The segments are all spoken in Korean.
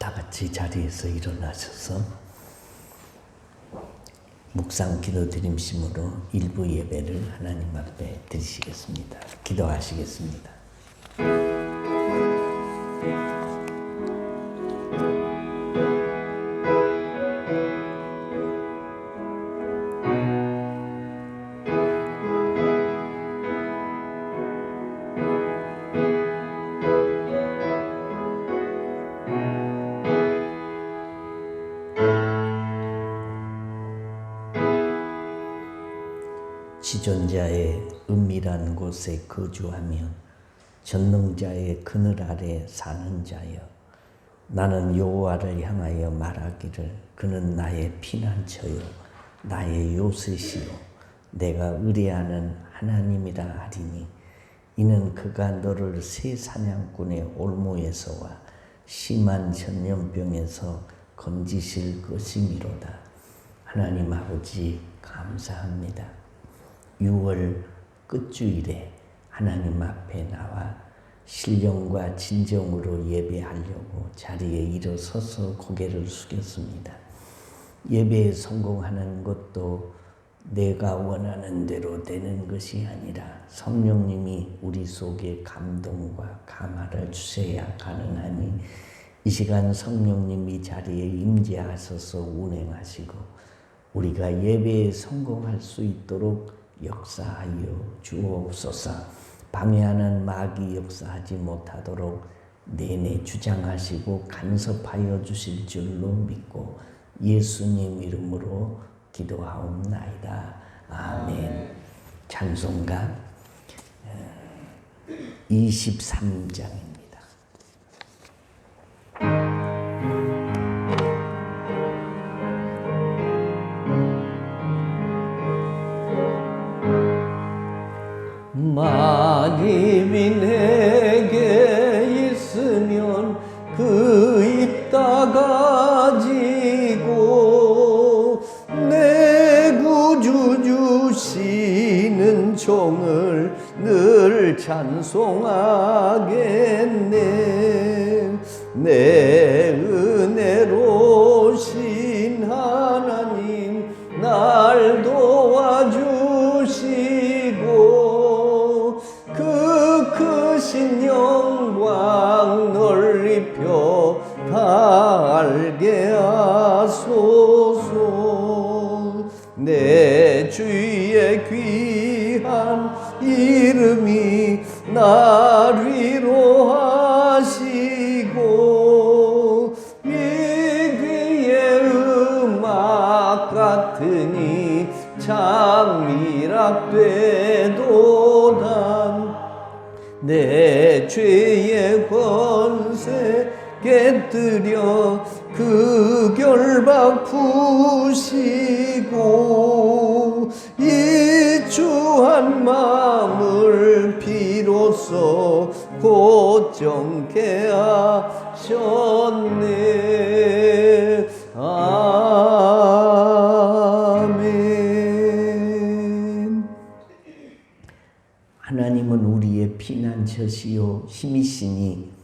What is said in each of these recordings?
다 같이 자리에서 일어나셔서 묵상 기도 드림심으로 일부 예배를 하나님 앞에 드리시겠습니다. 기도하시겠습니다. 지존자의 은밀한 곳에 거주하며 전능자의 그늘 아래 사는 자여, 나는 여호와를 향하여 말하기를 그는 나의 피난처요 나의 요새시요 내가 의뢰하는 하나님이라 하리니, 이는 그가 너를 새 사냥꾼의 올무에서와 심한 전염병에서 건지실 것이미로다. 하나님 아버지 감사합니다. 6월 끝주일에 하나님 앞에 나와 신령과 진정으로 예배하려고 자리에 일어서서 고개를 숙였습니다. 예배에 성공하는 것도 내가 원하는 대로 되는 것이 아니라 성령님이 우리 속에 감동과 감화를 주셔야 가능하니, 이 시간 성령님이 자리에 임재하셔서 운행하시고 우리가 예배에 성공할 수 있도록 역사하여 주옵소서. 방해하는 마귀 역사하지 못하도록 내내 주장하시고 간섭하여 주실 줄로 믿고 예수님 이름으로 기도하옵나이다. 아멘. 찬송가 23장입니다. 마님이 내게 있으면 그 입 다 가지고 내 구주 주시는 종을 늘 찬송하겠네. 내 은혜로신 하나님 날 도와주시고 그 크신 영광 널리 펴 다 알게 하소서. 내 주의 귀한 이름이 날 위로하시고 이 귀의 음악 같으니 참 미락되도다. 내 죄의 권세 깨뜨려 그 결박 푸시고 이주한 마음을 비로소 곧정케 하셨네. 아멘. 하나님은 우리의 피난처시요 힘이시니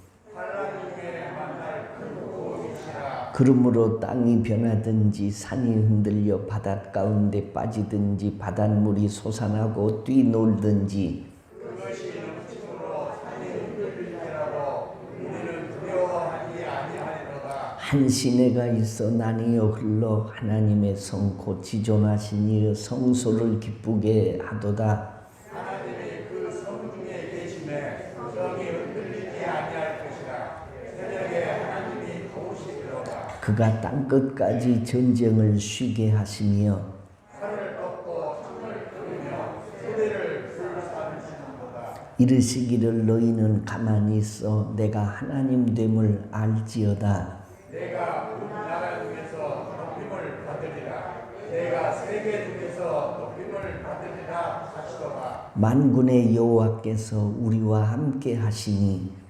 그러므로 땅이 변하든지 산이 흔들려 바닷 가운데 빠지든지 바닷물이 솟아나고 뛰놀든지 그것이 넘침으로 산이 흔들릴지라도 우리는 두려워하지 아니하리로다. 한 시내가 있어 나뉘어 흘러 하나님의 성 곧 지존하신 이의 성소를 기쁘게 하도다. 하나님이 그 성 중에 계심에 성이 흔들리지 아니할 것이라. 새벽에 하나님이 도우시리로다. 그가 땅끝까지 전쟁을 쉬게 하시며 산을 꺾고 창을 뚫으며 소리를 불사르시는도다. 이르시기를 너희는 가만히 있어 내가 하나님 됨을 알지어다. 내가 온 나라 중에서 높임을 받으리라. 내가 세계 중에서 높임을 받으리라 하시도다. 만군의 여호와께서 우리와 함께 하시니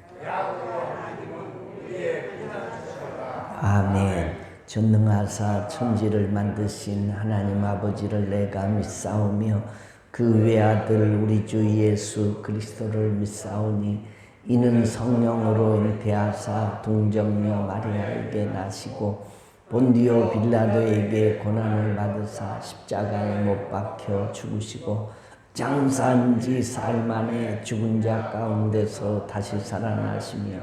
아멘. 전능하사 천지를 만드신 하나님 아버지를 내가 믿사오며 그 외아들 우리 주 예수 그리스도를 믿사오니 이는 성령으로 잉태하사 동정녀 마리아에게 나시고 본디오 빌라도에게 고난을 받으사 십자가에 못 박혀 죽으시고 장사한 지 사흘 만에 죽은 자 가운데서 다시 살아나시며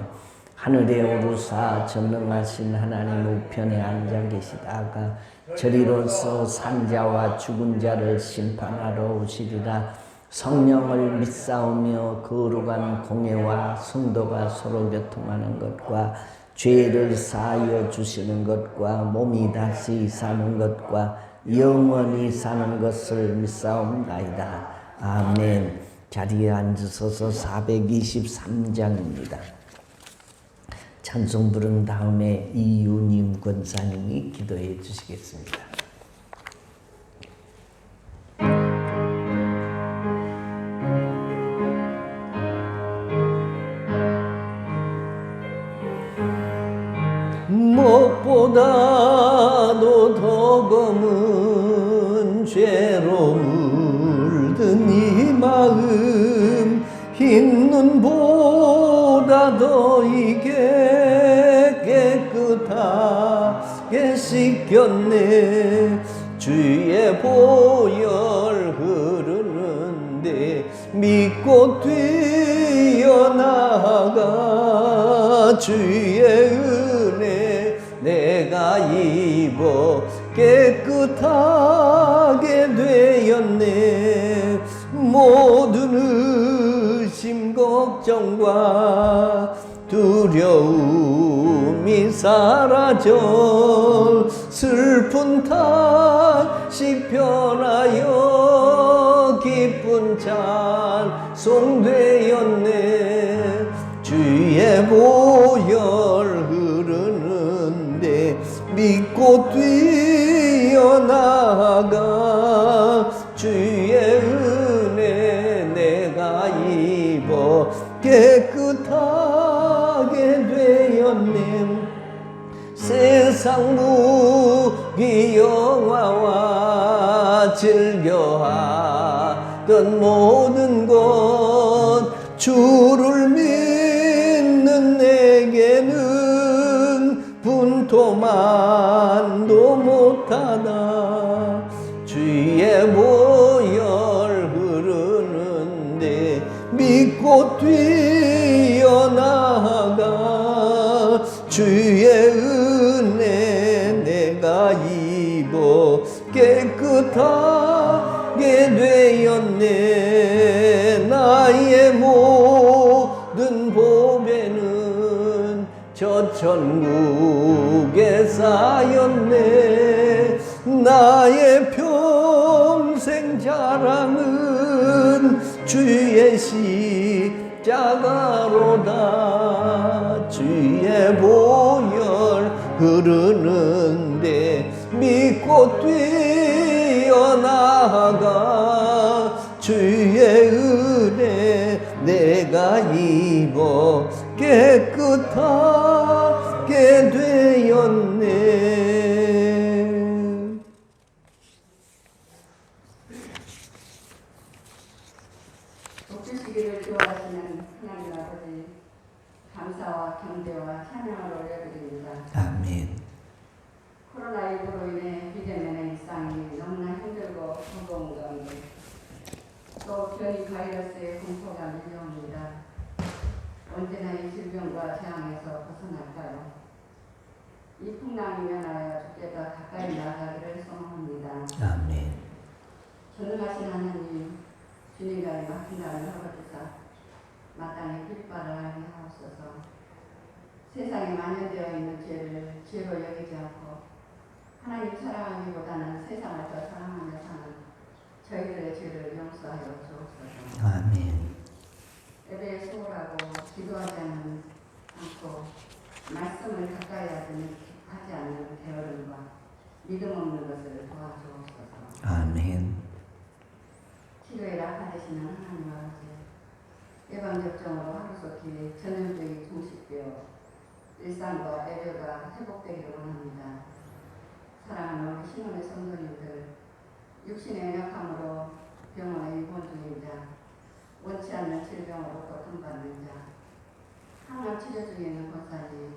하늘에 오르사 전능하신 하나님 우편에 앉아 계시다가 저리로서 산자와 죽은 자를 심판하러 오시리라. 성령을 믿사오며 거룩한 공예와 성도가 서로 교통하는 것과 죄를 사하여 주시는 것과 몸이 다시 사는 것과 영원히 사는 것을 믿사옵나이다. 아멘. 자리에 앉으셔서 423장입니다. 찬송 부른 다음에 이유님 권사님이 기도해 주시겠습니다. 무엇보다도 더 검은 죄로 물든 이 마음 흰 눈보다 더 이게 깨끗하게 씻겼네. 주의 보혈 흐르는데 믿고 뛰어나가 주의 은혜 내가 입어 깨끗하게 되었네. 모든 의심 걱정과 두려움이 사라져 슬픈 탄식 변하여 기쁜 찬송 되었네. 주의 보혈 흐르는데 믿고 뛰어나가 주의 은혜 내가 입어 깨끗하게 되었네. 세상 무기 영화와 즐겨하던 모든 것 주를 믿는 내게는 분토만도 못하다. 주의 보혈 흐르는데 믿고 뛰어나가 주의 은혜 내가 입어 깨끗하게 되었네. 나의 모든 보배는 저 천국에 쌓였네. 나의 평생 자랑은 주의 십자가로다. 주의 보혈 흐르는데 믿고 뛰어나가 주의 은혜 내가 입어 깨끗하게 되었네. 복주시기를 좋아하시는 하나님 아버지, 감사와 경배와 찬양을 올려드립니다. 아멘. 코로나19로 인해 비대면의 일상이 너무나 힘들고 무거운 가운데 또 변이 바이러스의 공포가 밀려옵니다. 언제나 이 질병과 재앙에서 벗어날까요? 이 풍랑이 면하여 주께서 가까이 나가기를 소망합니다. 아멘. 전능하신 하나님, 주님과의 막힌 날을 허락주사 마땅히 빛발을 하게 하옵소서. 세상에 만연되어 있는 죄를 죄로 여기지 않고 하나님 사랑하기보다는 세상을 더 사랑하며 사는 저희들의 죄를 용서하여 주옵소서. 아멘. 예배에 소홀하고 기도하지 않고 말씀을 가까이 하지 않는 게으름과 믿음 없는 것을 도와주옵소서. 아멘. 치료에 낙하되시는 하나님 아버지, 예방접종으로 하루속히 전염병이 종식되어 일상과 예배가 회복되기를 원합니다. 사랑하는 우리 신혼의 성도님들, 육신의 연약함으로 병원에 입원 중인 자, 원치 않는 질병으로 고통받는 자, 항암 치료 중에 있는 권사님,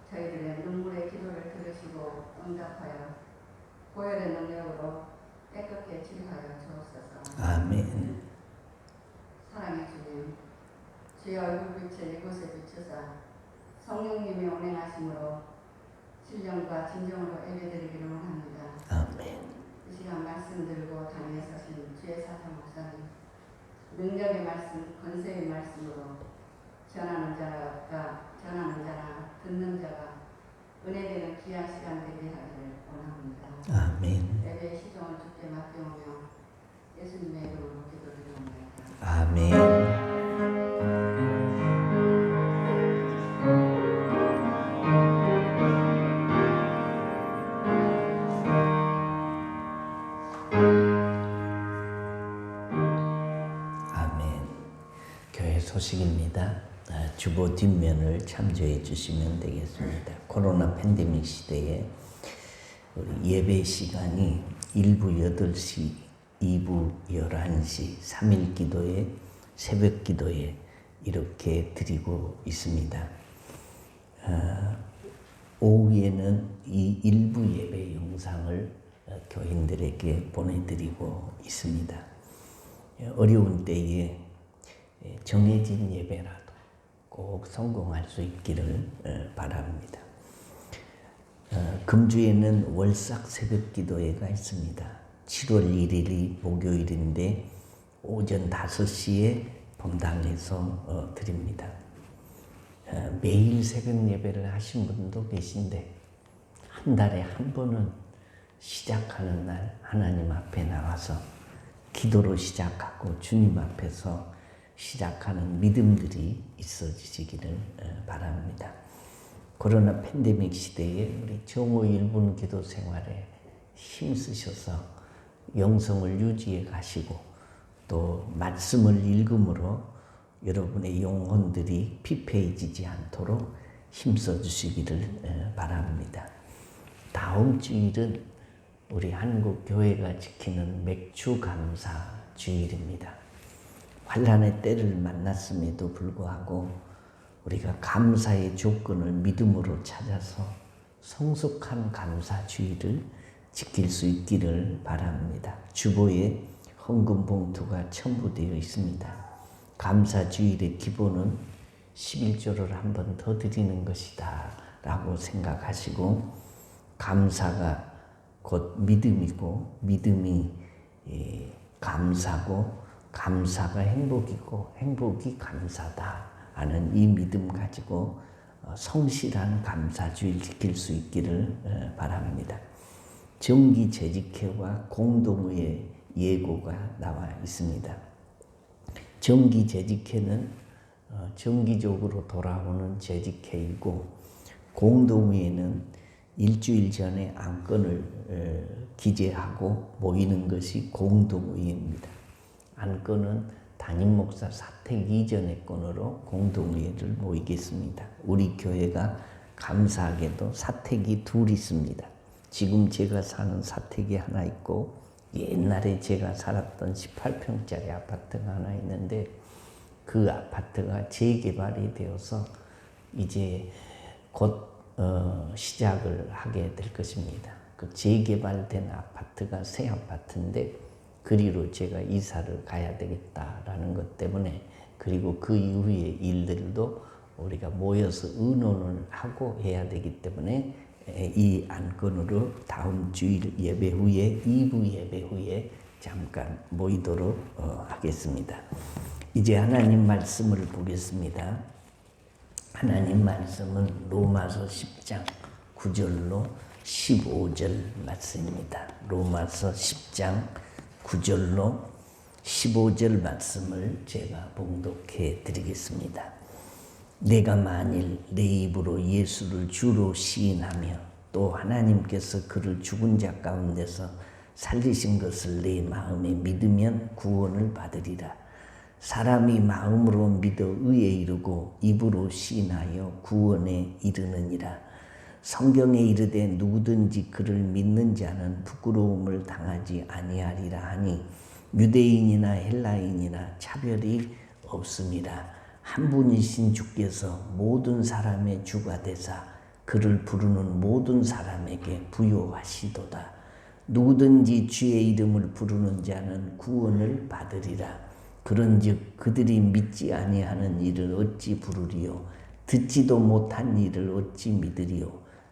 저희들의 눈물의 기도를 들으시고 응답하여 보혈의 능력으로 깨끗게 치료하여 주옵소서. 아멘. 사랑의 주님, 주의 얼굴빛을 이곳에 비추사 성령님의 운행하심으로 신령과 진정으로 예배드리기를 원합니다. 아멘. 이 시간 말씀 들고 당에 서신 주의 사상 목사님, 능력의 말씀, 권세의 말씀으로 전하는 자나 듣는 자가 은혜되는 귀한 시간 되게 하기를 원합니다. 아멘. 예배의 시종을 주께 맡겨오며 예수님의 이름으로 기도드립니다. 아멘. 아멘. 교회 소식입니다. 주보 뒷면을 참조해 주시면 되겠습니다. 코로나 팬데믹 시대에 우리 예배 시간이 1부 8시, 2부 11시, 3일 기도에 새벽 기도에 이렇게 드리고 있습니다. 오후에는 이 일부 예배 영상을 교인들에게 보내드리고 있습니다. 어려운 때에 정해진 예배라도 꼭 성공할 수 있기를 바랍니다. 금주에는 월삭 새벽 기도회가 있습니다. 7월 1일이 목요일인데 오전 5시에 본당에서 드립니다. 매일 새벽 예배를 하신 분도 계신데 한 달에 한 번은 시작하는 날 하나님 앞에 나와서 기도로 시작하고 주님 앞에서 시작하는 믿음들이 있어지시기를 바랍니다. 코로나 팬데믹 시대에 우리 정오 1분 기도 생활에 힘쓰셔서 영성을 유지해 가시고 또 말씀을 읽음으로 여러분의 영혼들이 피폐해지지 않도록 힘써 주시기를 바랍니다. 다음 주일은 우리 한국 교회가 지키는 맥주 감사 주일입니다. 환난의 때를 만났음에도 불구하고 우리가 감사의 조건을 믿음으로 찾아서 성숙한 감사 주일을 지킬 수 있기를 바랍니다. 주보에 헌금 봉투가 첨부되어 있습니다. 감사 주일의 기본은 11조를 한 번 더 드리는 것이다 라고 생각하시고, 감사가 곧 믿음이고 믿음이 감사고 감사가 행복이고 행복이 감사다 하는 이 믿음 가지고 성실한 감사주일 지킬 수 있기를 바랍니다. 정기 재직회와 공동의 예고가 나와 있습니다. 정기 재직회는 정기적으로 돌아오는 재직회이고, 공동회는 일주일 전에 안건을 기재하고 모이는 것이 공동회입니다. 안건은 담임 목사 사택 이전의 건으로 공동회를 모이겠습니다. 우리 교회가 감사하게도 사택이 둘 있습니다. 지금 제가 사는 사택이 하나 있고, 옛날에 제가 살았던 18평짜리 아파트가 하나 있는데, 그 아파트가 재개발이 되어서 이제 곧 시작을 하게 될 것입니다. 그 재개발된 아파트가 새 아파트인데 그리로 제가 이사를 가야 되겠다라는 것 때문에, 그리고 그 이후의 일들도 우리가 모여서 의논을 하고 해야 되기 때문에 이 안건으로 다음 주일 예배 후에 2부 예배 후에 잠깐 모이도록 하겠습니다. 이제 하나님 말씀을 보겠습니다. 하나님 말씀은 로마서 10장 9절로 15절 말씀입니다. 로마서 10장 9절로 15절 말씀을 제가 봉독해 드리겠습니다. 내가 만일 내 입으로 예수를 주로 시인하며 또 하나님께서 그를 죽은 자 가운데서 살리신 것을 내 마음에 믿으면 구원을 받으리라. 사람이 마음으로 믿어 의에 이르고 입으로 시인하여 구원에 이르느니라. 성경에 이르되 누구든지 그를 믿는 자는 부끄러움을 당하지 아니하리라 하니 유대인이나 헬라인이나 차별이 없음이라. 한 분이신 주께서 모든 사람의 주가 되사 그를 부르는 모든 사람에게 부요하시도다. 누구든지 주의 이름을 부르는 자는 구원을 받으리라. 그런즉 그들이 믿지 아니하는 일을 어찌 부르리요? 듣지도 못한 일을 어찌 믿으리요?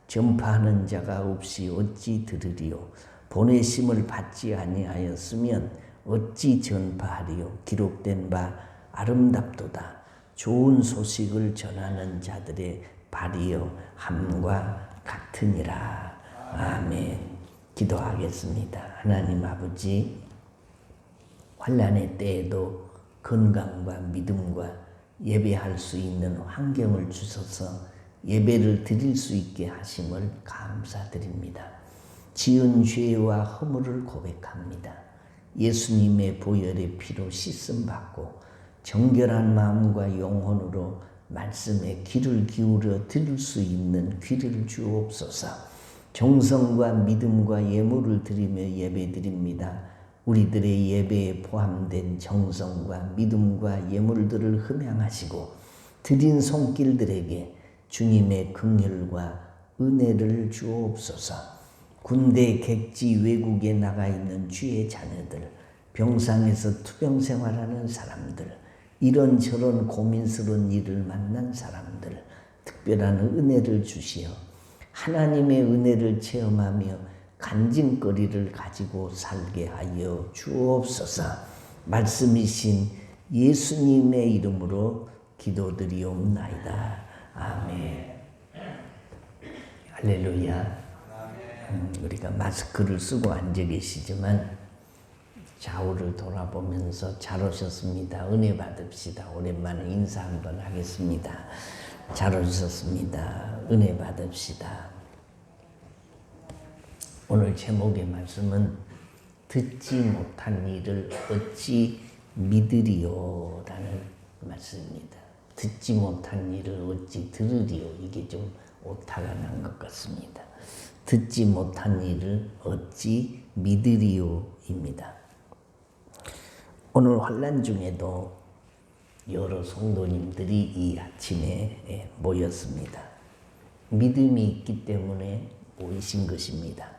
전파하는 자가 없이 어찌 들으리요? 보내심을 받지 아니하였으면 어찌 전파하리요? 기록된 바 아름답도다. 좋은 소식을 전하는 자들의 발이여 함과 같으니라. 아멘. 기도하겠습니다. 하나님 아버지, 환난의 때에도 건강과 믿음과 예배할 수 있는 환경을 주셔서 예배를 드릴 수 있게 하심을 감사드립니다. 지은 죄와 허물을 고백합니다. 예수님의 보혈의 피로 씻음받고 정결한 마음과 영혼으로 말씀에 귀를 기울여 들을 수 있는 귀를 주옵소서. 정성과 믿음과 예물을 드리며 예배드립니다. 우리들의 예배에 포함된 정성과 믿음과 예물들을 흠양하시고 드린 손길들에게 주님의 긍휼과 은혜를 주옵소서. 군대 객지 외국에 나가 있는 주의 자녀들, 병상에서 투병 생활하는 사람들, 이런저런 고민스러운 일을 만난 사람들, 특별한 은혜를 주시어 하나님의 은혜를 체험하며 간증거리를 가지고 살게 하여 주옵소서. 말씀이신 예수님의 이름으로 기도드리옵나이다. 아멘. 할렐루야. 우리가 마스크를 쓰고 앉아 계시지만 좌우를 돌아보면서 잘 오셨습니다. 은혜 받읍시다. 오랜만에 인사 한번 하겠습니다. 잘 오셨습니다. 은혜 받읍시다. 오늘 제목의 말씀은 듣지 못한 일을 어찌 믿으리요? 라는 말씀입니다. 듣지 못한 일을 어찌 들으리요? 이게 좀 오타가 난 것 같습니다. 듣지 못한 일을 어찌 믿으리요? 입니다. 오늘 환난 중에도 여러 성도님들이 이 아침에 모였습니다. 믿음이 있기 때문에 모이신 것입니다.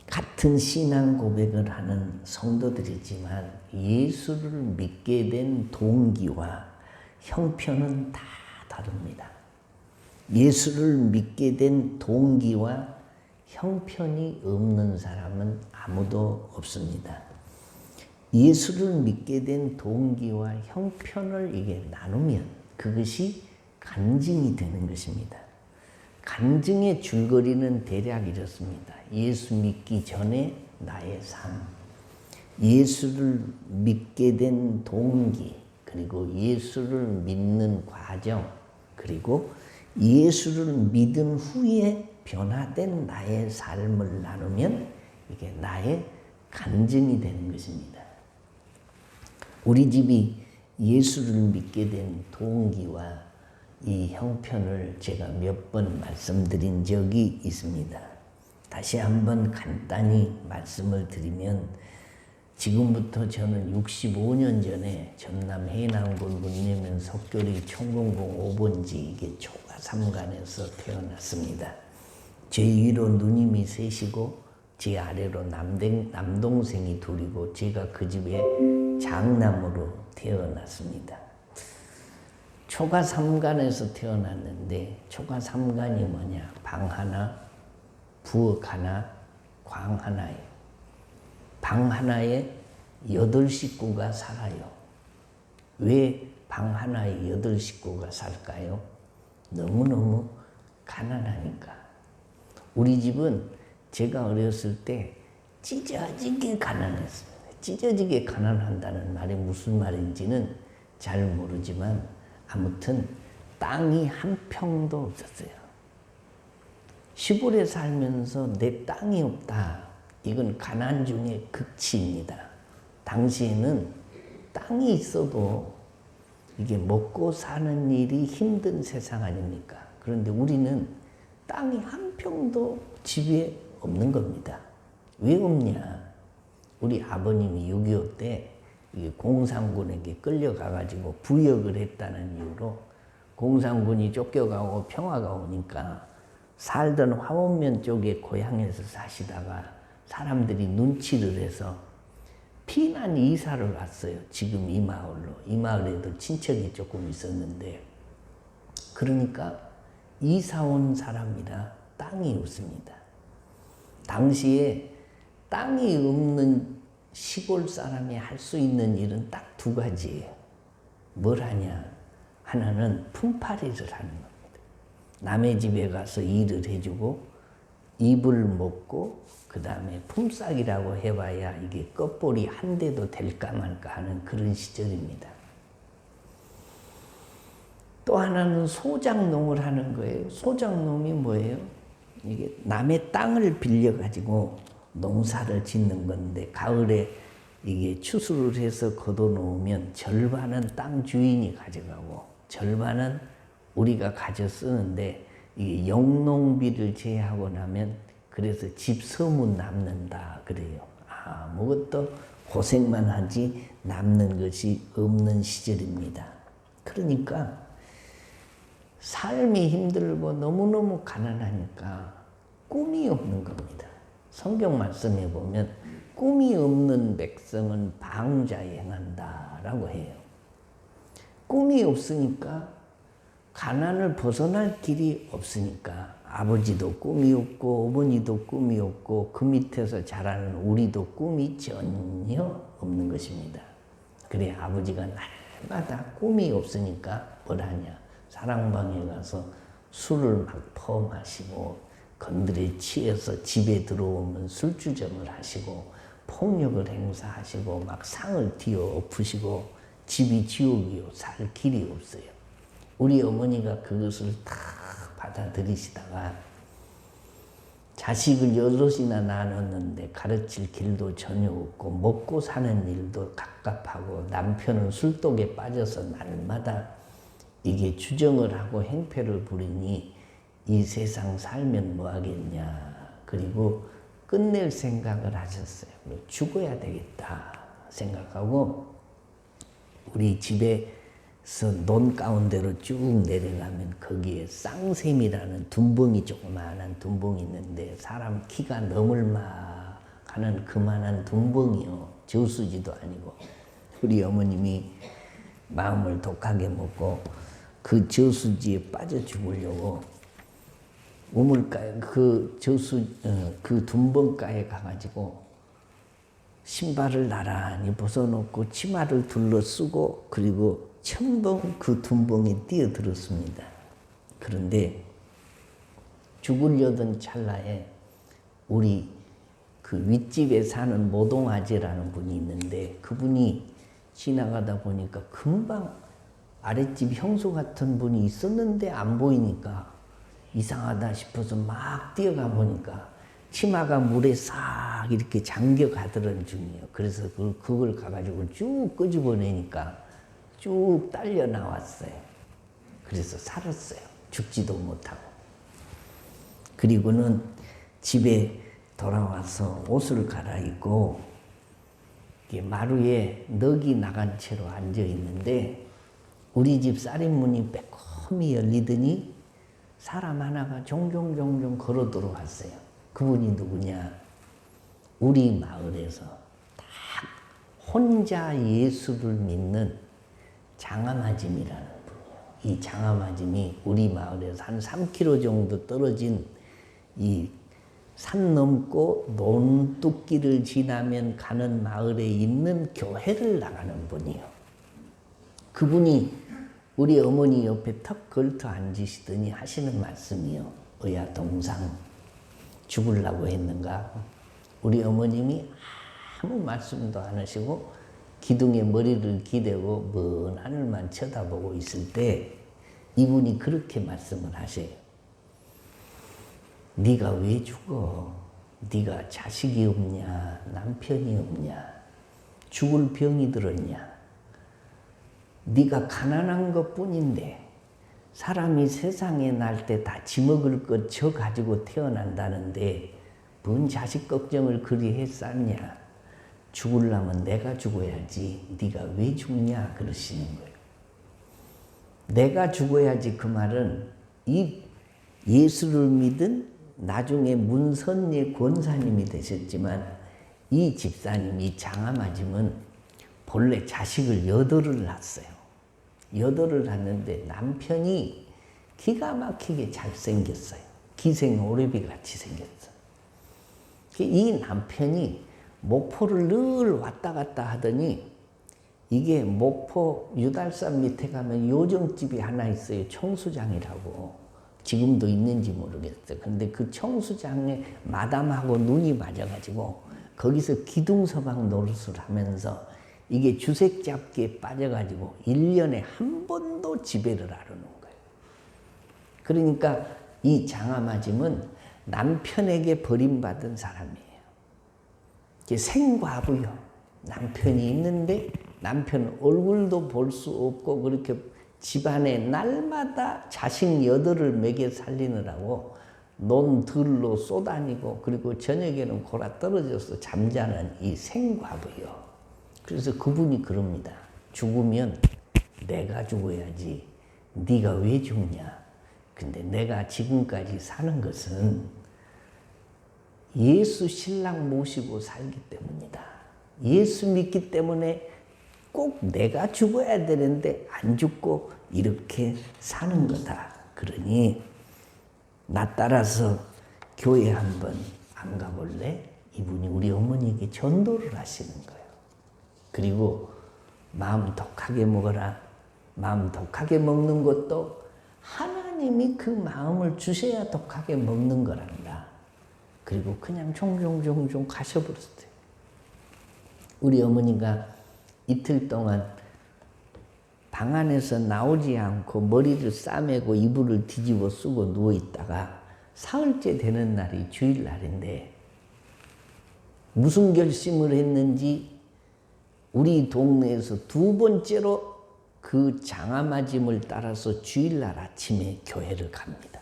같은 신앙 고백을 하는 성도들이지만 예수를 믿게 된 동기와 형편은 다 다릅니다. 예수를 믿게 된 동기와 형편이 없는 사람은 아무도 없습니다. 예수를 믿게 된 동기와 형편을 이게 나누면 그것이 간증이 되는 것입니다. 간증의 줄거리는 대략 이렇습니다. 예수 믿기 전에 나의 삶, 예수를 믿게 된 동기, 그리고 예수를 믿는 과정, 그리고 예수를 믿은 후에 변화된 나의 삶을 나누면 이게 나의 간증이 되는 것입니다. 우리 집이 예수를 믿게 된 동기와 이 형편을 제가 몇 번 말씀드린 적이 있습니다. 다시 한번 간단히 말씀을 드리면 지금부터 저는 65년 전에 전남 해남군 문예면 석교리 총공봉 5번지 이게 초가 3간에서 태어났습니다. 제 위로 누님이 셋이고 제 아래로 남동생이 둘이고 제가 그 집에 장남으로 태어났습니다. 초가 3간에서 태어났는데 초가 3간이 뭐냐? 방 하나, 부엌 하나, 광 하나예요. 방 하나에 8식구가 살아요. 왜 방 하나에 8식구가 살까요? 너무너무 가난하니까. 우리 집은 제가 어렸을 때 찢어지게 가난했습니다. 찢어지게 가난한다는 말이 무슨 말인지는 잘 모르지만 아무튼 땅이 한 평도 없었어요. 시골에 살면서 내 땅이 없다. 이건 가난 중의 극치입니다. 당시에는 땅이 있어도 이게 먹고 사는 일이 힘든 세상 아닙니까? 그런데 우리는 땅이 한 평도 집에 없는 겁니다. 왜 없냐? 우리 아버님이 6.25 때 이 공산군에게 끌려가가지고 부역을 했다는 이유로 공산군이 쫓겨가고 평화가 오니까 살던 화원면 쪽에 고향에서 사시다가 사람들이 눈치를 해서 피난 이사를 왔어요. 지금 이 마을로. 이 마을에도 친척이 조금 있었는데 그러니까 이사 온 사람이라 땅이 없습니다. 당시에 땅이 없는 시골 사람이 할 수 있는 일은 딱 두 가지예요. 뭘 하냐? 하나는 품팔이를 하는 겁니다. 남의 집에 가서 일을 해주고 이불 먹고 그 다음에 품삯이라고 해봐야 이게 껍볼이 한 대도 될까 말까 하는 그런 시절입니다. 또 하나는 소작농을 하는 거예요. 소작농이 뭐예요? 이게 남의 땅을 빌려가지고 농사를 짓는 건데 가을에 이게 추수를 해서 걷어놓으면 절반은 땅 주인이 가져가고 절반은 우리가 가져 쓰는데 이게 영농비를 제하고 나면 그래서 집 서문 남는다 그래요. 아무것도 고생만 하지 남는 것이 없는 시절입니다. 그러니까 삶이 힘들고 너무너무 가난하니까 꿈이 없는 겁니다. 성경 말씀에 보면 꿈이 없는 백성은 방자에 행한다라고 해요. 꿈이 없으니까 가난을 벗어날 길이 없으니까 아버지도 꿈이 없고 어머니도 꿈이 없고 그 밑에서 자라는 우리도 꿈이 전혀 없는 것입니다. 그래 아버지가 날마다 꿈이 없으니까 뭘 하냐? 사랑방에 가서 술을 막 퍼마시고 건드려 취해서 집에 들어오면 술주정을 하시고 폭력을 행사하시고 막 상을 튀어 엎으시고 집이 지옥이요 살 길이 없어요. 우리 어머니가 그것을 다 받아들이시다가 자식을 8이나 낳았는데 가르칠 길도 전혀 없고 먹고 사는 일도 갑갑하고 남편은 술독에 빠져서 날마다 이게 주정을 하고 행패를 부리니 이 세상 살면 뭐 하겠냐. 그리고 끝낼 생각을 하셨어요. 죽어야 되겠다 생각하고 우리 집에서 논 가운데로 쭉 내려가면 거기에 쌍샘이라는 둔벙이 조그마한 둔벙이 있는데 사람 키가 넘을 만하는 그만한 둔벙이요. 저수지도 아니고 우리 어머님이 마음을 독하게 먹고 그 저수지에 빠져 죽으려고 우물가에 그 둔벙가에 가가지고 신발을 나란히 벗어놓고 치마를 둘러쓰고 그리고 첨벙 그 둔벙에 뛰어들었습니다. 그런데 죽으려던 찰나에 우리 그 윗집에 사는 모동아재라는 분이 있는데 그분이 지나가다 보니까 금방 아랫집 형수 같은 분이 있었는데 안 보이니까 이상하다 싶어서 막 뛰어가 보니까 치마가 물에 싹 이렇게 잠겨 가더란 중이에요. 그래서 그걸 가가지고 쭉 끄집어내니까 쭉 딸려 나왔어요. 그래서 살았어요. 죽지도 못하고. 그리고는 집에 돌아와서 옷을 갈아입고 마루에 넋이 나간 채로 앉아 있는데 우리 집 쌀인문이 빼꼼히 열리더니 사람 하나가 종종 걸어 들어왔어요. 그분이 누구냐? 우리 마을에서 딱 혼자 예수를 믿는 장아마짐이라는 분이에요. 이 장아마짐이 우리 마을에서 한 3km 정도 떨어진 이 산 넘고 논뚝길을 지나면 가는 마을에 있는 교회를 나가는 분이요. 그분이 우리 어머니 옆에 턱 걸터 앉으시더니 하시는 말씀이요. 어야 동상 죽으려고 했는가? 우리 어머님이 아무 말씀도 안 하시고 기둥에 머리를 기대고 먼 하늘만 쳐다보고 있을 때 이분이 그렇게 말씀을 하세요. 네가 왜 죽어? 네가 자식이 없냐? 남편이 없냐? 죽을 병이 들었냐? 네가 가난한 것뿐인데 사람이 세상에 날 때 다 지먹을 것 저 가지고 태어난다는데 뭔 자식 걱정을 그리 했었냐? 죽으려면 내가 죽어야지 네가 왜 죽냐 그러시는 거예요. 내가 죽어야지 그 말은 이 예수를 믿은 나중에 문선예 권사님이 되셨지만 이 집사님이 장암아짐은 본래 자식을 8을 낳았어요. 8을 낳았는데 남편이 기가 막히게 잘생겼어요. 기생 오래비 같이 생겼어. 이 남편이 목포를 늘 왔다 갔다 하더니 이게 목포 유달산 밑에 가면 요정집이 하나 있어요. 청수장이라고. 지금도 있는지 모르겠어요. 근데 그 청수장에 마담하고 눈이 맞아가지고 거기서 기둥서방 노릇을 하면서 이게 주색 잡기에 빠져가지고 1년에 한 번도 지배를 안 하는 거예요. 그러니까 이 장암아짐은 남편에게 버림받은 사람이에요. 생과부요. 남편이 있는데 남편 얼굴도 볼 수 없고 그렇게 집안에 날마다 자식 8을 먹여 살리느라고 논들로 쏘다니고 그리고 저녁에는 골아 떨어져서 잠자는 이 생과부요. 그래서 그분이 그럽니다. 죽으면 내가 죽어야지 네가 왜 죽냐. 근데 내가 지금까지 사는 것은 예수 신랑 모시고 살기 때문이다. 예수 믿기 때문에 꼭 내가 죽어야 되는데 안 죽고 이렇게 사는 거다. 그러니 나 따라서 교회 한번 안 가볼래? 이분이 우리 어머니에게 전도를 하시는 거예요. 그리고 마음 독하게 먹어라. 마음 독하게 먹는 것도 하나님이 그 마음을 주셔야 독하게 먹는 거란다. 그리고 그냥 종종 가셔버렸어요. 우리 어머니가 이틀 동안 방 안에서 나오지 않고 머리를 싸매고 이불을 뒤집어 쓰고 누워있다가 사흘째 되는 날이 주일날인데 무슨 결심을 했는지 우리 동네에서 2번째로 그 장암아짐을 따라서 주일날 아침에 교회를 갑니다.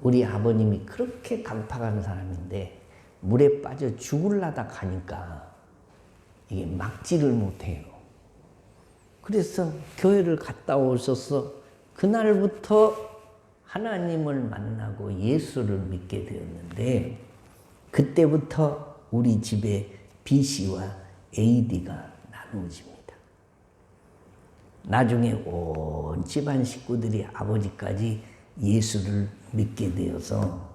우리 아버님이 그렇게 강팍한 사람인데 물에 빠져 죽을라다 가니까 이게 막지를 못해요. 그래서 교회를 갔다 오셔서 그날부터 하나님을 만나고 예수를 믿게 되었는데 그때부터 우리 집에 BC와 AD가 나누어집니다. 나중에 온 집안 식구들이 아버지까지 예수를 믿게 되어서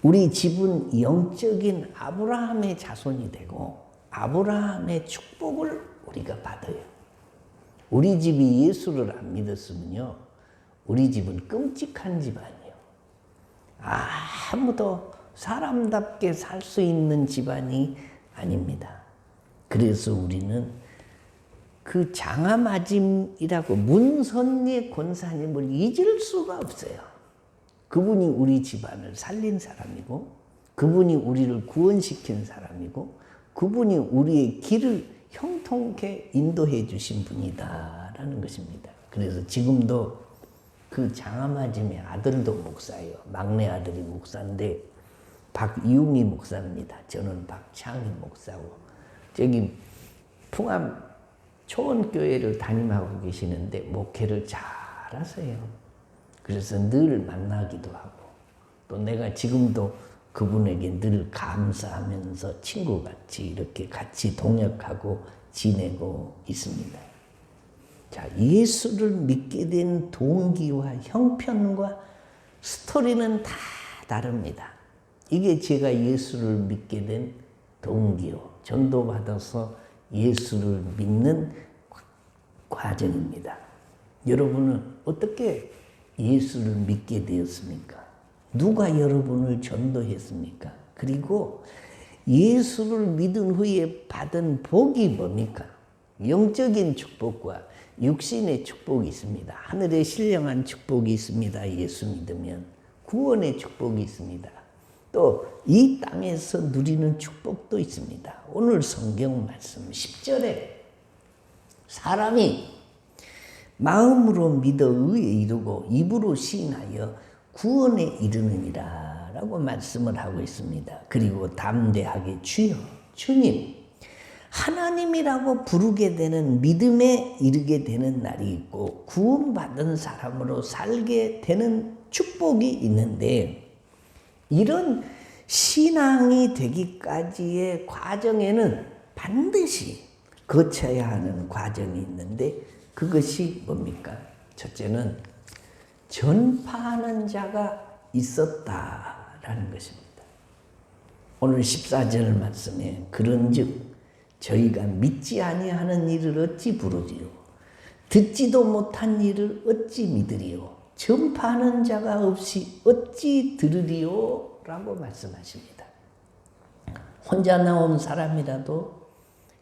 우리 집은 영적인 아브라함의 자손이 되고 아브라함의 축복을 우리가 받아요. 우리 집이 예수를 안 믿었으면요, 우리 집은 끔찍한 집안이에요. 아무도 사람답게 살 수 있는 집안이 아닙니다. 그래서 우리는 그 장암아짐이라고 문선예 권사님을 잊을 수가 없어요. 그분이 우리 집안을 살린 사람이고 그분이 우리를 구원시킨 사람이고 그분이 우리의 길을 형통케 인도해 주신 분이다라는 것입니다. 그래서 지금도 그 장암아짐의 아들도 목사예요. 막내 아들이 목사인데 박이웅이 목사입니다. 저는 박창희 목사고 저기 풍암 초원교회를 담임하고 계시는데 목회를 잘하세요. 그래서 늘 만나기도 하고 또 내가 지금도 그분에게 늘 감사하면서 친구같이 이렇게 같이 동역하고 지내고 있습니다. 자, 예수를 믿게 된 동기와 형편과 스토리는 다 다릅니다. 이게 제가 예수를 믿게 된 동기요. 전도받아서 예수를 믿는 과정입니다. 여러분은 어떻게 예수를 믿게 되었습니까? 누가 여러분을 전도했습니까? 그리고 예수를 믿은 후에 받은 복이 뭡니까? 영적인 축복과 육신의 축복이 있습니다. 하늘에 신령한 축복이 있습니다. 예수 믿으면 구원의 축복이 있습니다. 또 이 땅에서 누리는 축복도 있습니다. 오늘 성경 말씀 10절에 사람이 마음으로 믿어 의에 이르고 입으로 시인하여 구원에 이르느니라 라고 말씀을 하고 있습니다. 그리고 담대하게 주여 주님 하나님이라고 부르게 되는 믿음에 이르게 되는 날이 있고 구원받은 사람으로 살게 되는 축복이 있는데 이런 신앙이 되기까지의 과정에는 반드시 거쳐야 하는 과정이 있는데 그것이 뭡니까? 첫째는 전파하는 자가 있었다라는 것입니다. 오늘 14절 말씀에 그런즉 저희가 믿지 아니하는 일을 어찌 부르리요 듣지도 못한 일을 어찌 믿으리요 전파하는 자가 없이 어찌 들으리요 라고 말씀하십니다. 혼자 나온 사람이라도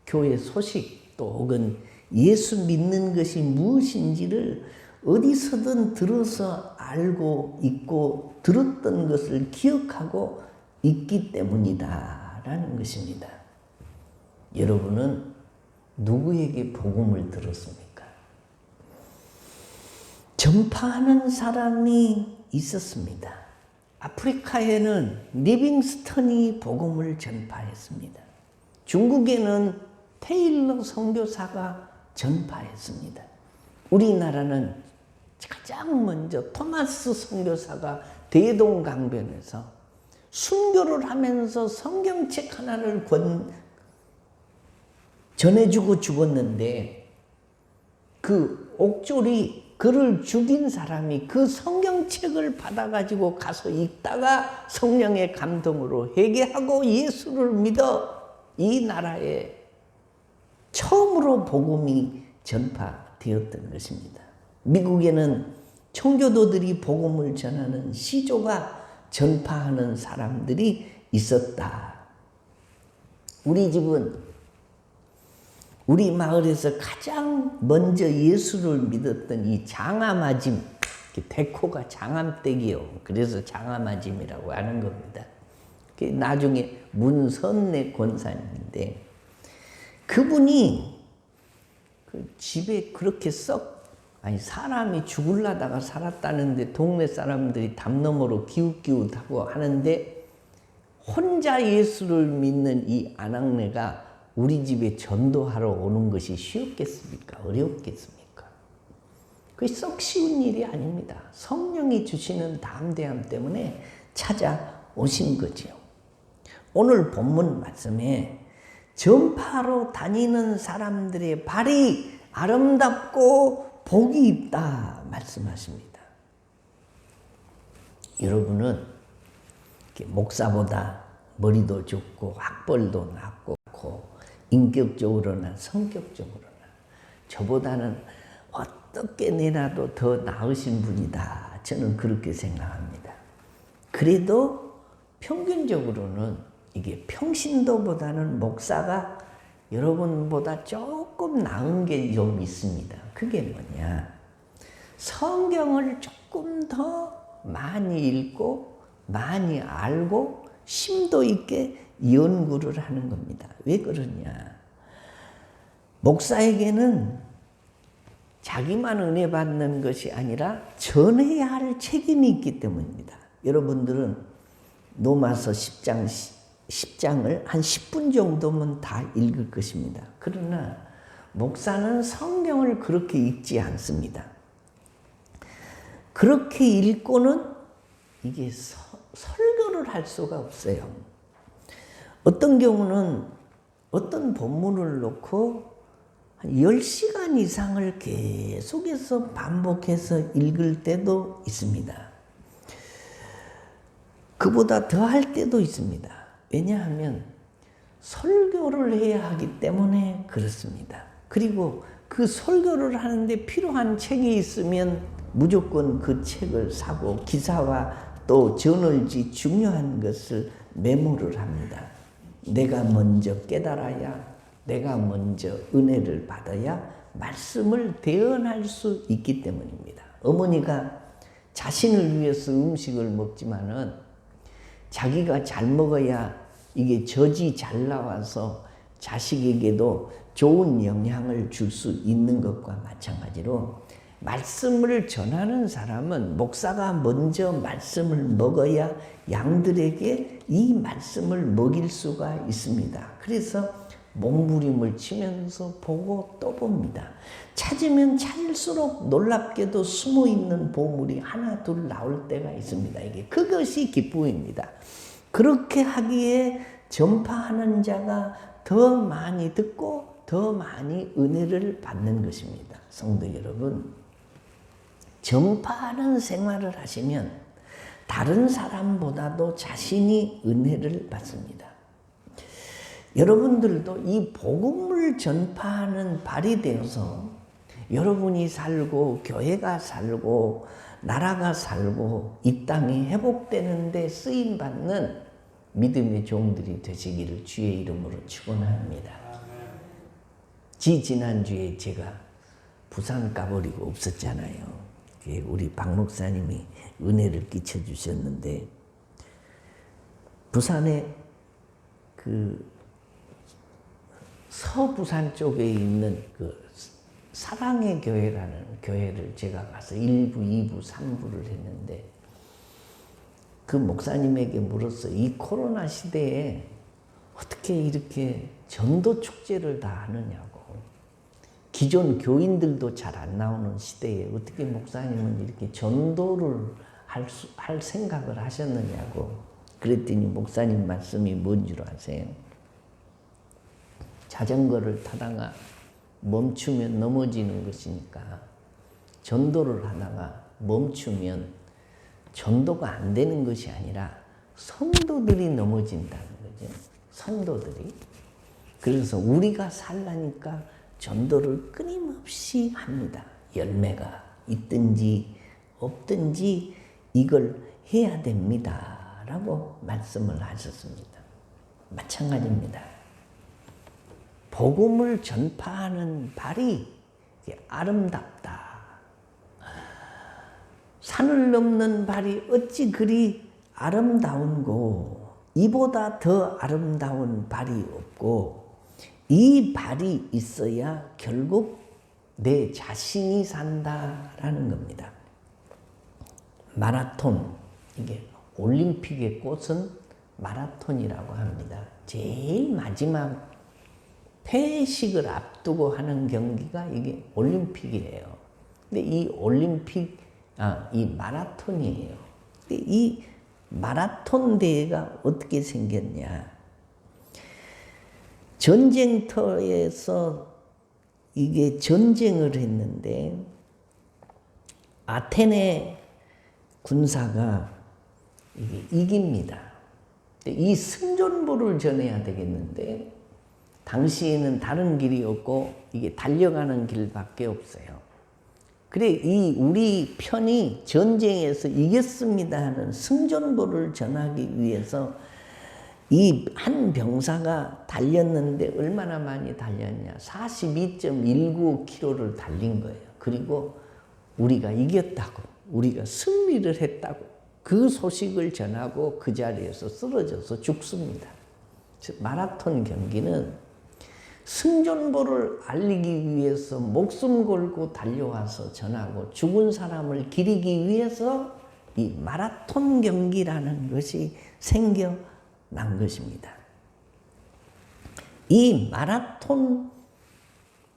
교회 소식 또 혹은 예수 믿는 것이 무엇인지를 어디서든 들어서 알고 있고 들었던 것을 기억하고 있기 때문이다 라는 것입니다. 여러분은 누구에게 복음을 들었습니까? 전파하는 사람이 있었습니다. 아프리카에는 리빙스턴이 복음을 전파했습니다. 중국에는 테일러 선교사가 전파했습니다. 우리나라는 가장 먼저 토마스 선교사가 대동강변에서 순교를 하면서 성경책 하나를 전해주고 죽었는데 그 옥졸이 그를 죽인 사람이 그 성경책을 받아가지고 가서 읽다가 성령의 감동으로 회개하고 예수를 믿어 이 나라에 처음으로 복음이 전파되었던 것입니다. 미국에는 청교도들이 복음을 전하는 시조가 전파하는 사람들이 있었다. 우리 집은 우리 마을에서 가장 먼저 예수를 믿었던 이 장암아짐, 백호가 장암댁이요. 그래서 장암아짐이라고 하는 겁니다. 나중에 문선내 권사님인데 그분이 그 집에 그렇게 사람이 죽을라다가 살았다는데 동네 사람들이 담 너머로 기웃기웃하고 하는데 혼자 예수를 믿는 이 아낙네가 우리 집에 전도하러 오는 것이 쉬웠겠습니까? 어렵겠습니까? 그게 썩 쉬운 일이 아닙니다. 성령이 주시는 담대함 때문에 찾아오신 거지요. 오늘 본문 말씀에 전파로 다니는 사람들의 발이 아름답고 복이 있다 말씀하십니다. 여러분은 목사보다 머리도 좋고 학벌도 낮고 인격적으로나 성격적으로나 저보다는 어떻게 내놔도 더 나으신 분이다. 저는 그렇게 생각합니다. 그래도 평균적으로는 이게 평신도보다는 목사가 여러분보다 조금 나은 게 좀 있습니다. 그게 뭐냐? 성경을 조금 더 많이 읽고 많이 알고 심도 있게 연구를 하는 겁니다. 왜 그러냐? 목사에게는 자기만 은혜 받는 것이 아니라 전해야 할 책임이 있기 때문입니다. 여러분들은 로마서 10장을 한 10분 정도면 다 읽을 것입니다. 그러나 목사는 성경을 그렇게 읽지 않습니다. 그렇게 읽고는 이게 설교를 할 수가 없어요. 어떤 경우는 어떤 본문을 놓고 한 10시간 이상을 계속해서 반복해서 읽을 때도 있습니다. 그보다 더 할 때도 있습니다. 왜냐하면 설교를 해야 하기 때문에 그렇습니다. 그리고 그 설교를 하는데 필요한 책이 있으면 무조건 그 책을 사고 기사와 또 저널지 중요한 것을 메모를 합니다. 내가 먼저 깨달아야, 내가 먼저 은혜를 받아야 말씀을 대언할 수 있기 때문입니다. 어머니가 자신을 위해서 음식을 먹지만은 자기가 잘 먹어야 이게 젖이 잘 나와서 자식에게도 좋은 영향을 줄 수 있는 것과 마찬가지로 말씀을 전하는 사람은 목사가 먼저 말씀을 먹어야 양들에게 이 말씀을 먹일 수가 있습니다. 그래서 몸부림을 치면서 보고 또 봅니다. 찾으면 찾을수록 놀랍게도 숨어있는 보물이 하나 둘 나올 때가 있습니다. 그것이 기쁨입니다. 그렇게 하기에 전파하는 자가 더 많이 듣고 더 많이 은혜를 받는 것입니다. 성도 여러분, 전파하는 생활을 하시면 다른 사람보다도 자신이 은혜를 받습니다. 여러분들도 이 복음을 전파하는 발이 되어서 여러분이 살고 교회가 살고 나라가 살고 이 땅이 회복되는 데 쓰임받는 믿음의 종들이 되시기를 주의 이름으로 축원합니다. 지난주에 제가 부산 가버리고 없었잖아요. 우리 박 목사님이 은혜를 끼쳐 주셨는데 부산에 그 서부산 쪽에 있는 그 사랑의 교회라는 교회를 제가 가서 1부, 2부, 3부를 했는데 그 목사님에게 물었어요. 이 코로나 시대에 어떻게 이렇게 전도 축제를 다 하느냐고. 기존 교인들도 잘 안 나오는 시대에 어떻게 목사님은 이렇게 전도를 할 생각을 하셨느냐고. 그랬더니 목사님 말씀이 뭔 줄 아세요? 자전거를 타다가 멈추면 넘어지는 것이니까 전도를 하다가 멈추면 전도가 안 되는 것이 아니라 성도들이 넘어진다는 거죠. 성도들이. 그래서 우리가 살라니까 전도를 끊임없이 합니다. 열매가 있든지 없든지 이걸 해야 됩니다. 라고 말씀을 하셨습니다. 마찬가지입니다. 복음을 전파하는 발이 아름답다. 산을 넘는 발이 어찌 그리 아름다운고 이보다 더 아름다운 발이 없고 이 발이 있어야 결국 내 자신이 산다라는 겁니다. 마라톤, 이게 올림픽의 꽃은 마라톤이라고 합니다. 제일 마지막 회식을 앞두고 하는 경기가 이게 올림픽이에요. 근데 이 올림픽, 이 마라톤이에요. 근데 이 마라톤 대회가 어떻게 생겼냐. 전쟁터에서 이게 전쟁을 했는데 아테네 군사가 이게 이깁니다. 이 승전보를 전해야 되겠는데 당시에는 다른 길이 없고 이게 달려가는 길밖에 없어요. 그래 이 우리 편이 전쟁에서 이겼습니다 하는 승전보를 전하기 위해서 이 한 병사가 달렸는데 얼마나 많이 달렸냐. 42.19km를 달린 거예요. 그리고 우리가 이겼다고, 우리가 승리를 했다고 그 소식을 전하고 그 자리에서 쓰러져서 죽습니다. 마라톤 경기는 승전보를 알리기 위해서 목숨 걸고 달려와서 전하고 죽은 사람을 기리기 위해서 이 마라톤 경기라는 것이 생겨난 것입니다. 이 마라톤